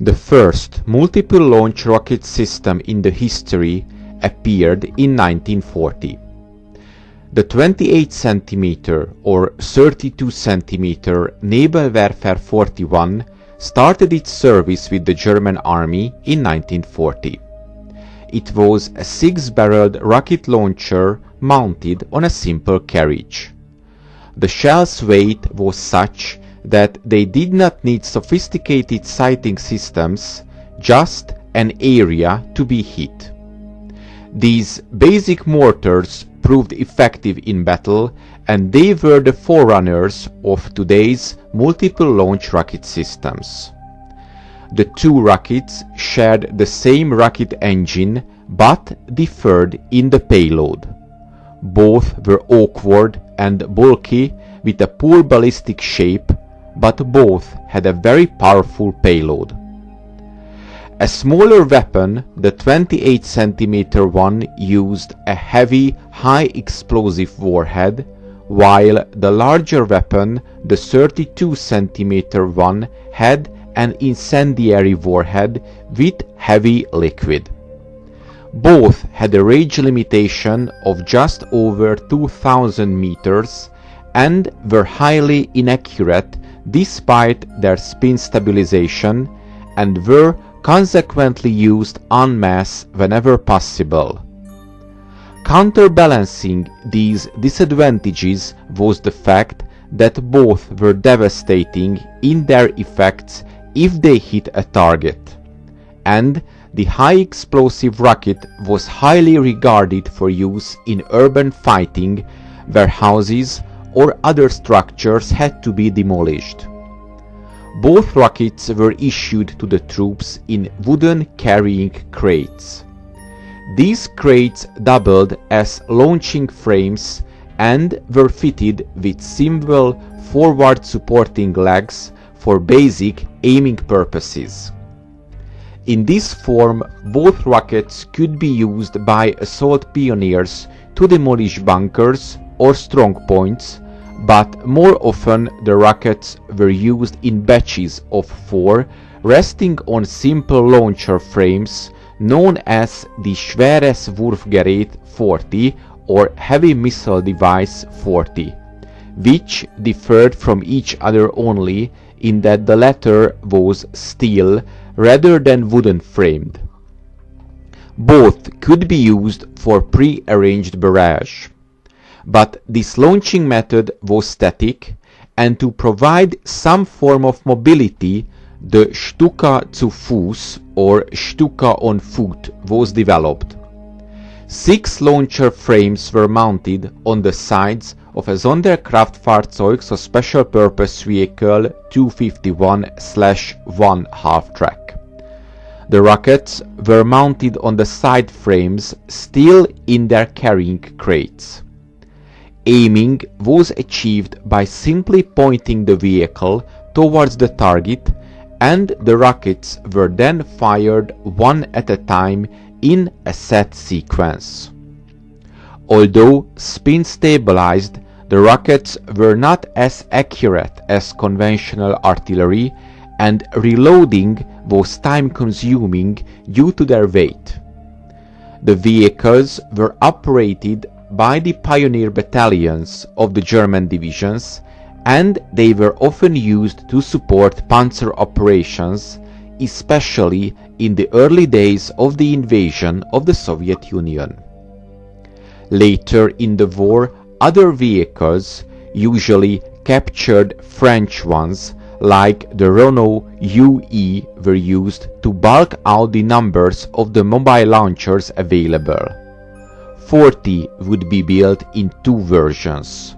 The first multiple launch rocket system in the history appeared in 1940. The 28 cm or 32 cm Naval Warfare 41 started its service with the German Army in 1940. It was a 6-barreled rocket launcher mounted on a simple carriage. The shell's weight was such that they did not need sophisticated sighting systems, just an area to be hit. These basic mortars proved effective in battle, and they were the forerunners of today's multiple launch rocket systems. The two rockets shared the same rocket engine but differed in the payload. Both were awkward and bulky with a poor ballistic shape, but both had a very powerful payload. A smaller weapon, the 28 cm one, used a heavy, high explosive warhead, while the larger weapon, the 32 cm one, had an incendiary warhead with heavy liquid. Both had a range limitation of just over 2,000 meters and were highly inaccurate despite their spin stabilization, and were consequently used en masse whenever possible. Counterbalancing these disadvantages was the fact that both were devastating in their effects if they hit a target, and the high explosive rocket was highly regarded for use in urban fighting, where houses or other structures had to be demolished. Both rockets were issued to the troops in wooden carrying crates. These crates doubled as launching frames and were fitted with simple forward supporting legs for basic aiming purposes. In this form, both rockets could be used by assault pioneers to demolish bunkers or strong points, but more often the rockets were used in batches of 4, resting on simple launcher frames known as the Schweres Wurfgerät 40 or Heavy Missile Device 40, which differed from each other only in that the latter was steel rather than wooden framed. Both could be used for pre-arranged barrage. But this launching method was static, and to provide some form of mobility, the Stuka zu Fuß or Stuka on foot was developed. 6 launcher frames were mounted on the sides of a Sonderkraftfahrzeug, so Special Purpose Vehicle 251/1 half-track. The rockets were mounted on the side frames, still in their carrying crates. Aiming was achieved by simply pointing the vehicle towards the target, and the rockets were then fired one at a time in a set sequence. Although spin stabilized, the rockets were not as accurate as conventional artillery, and reloading was time-consuming due to their weight. The vehicles were operated by the pioneer battalions of the German divisions, and they were often used to support panzer operations, especially in the early days of the invasion of the Soviet Union. Later in the war, other vehicles, usually captured French ones, like the Renault UE, were used to bulk out the numbers of the mobile launchers available. 40 would be built in 2 versions,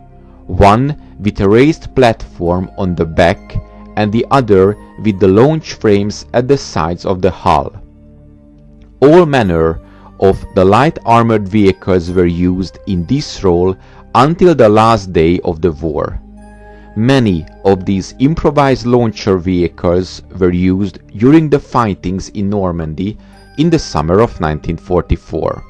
one with a raised platform on the back and the other with the launch frames at the sides of the hull. All manner of the light armored vehicles were used in this role until the last day of the war. Many of these improvised launcher vehicles were used during the fightings in Normandy in the summer of 1944.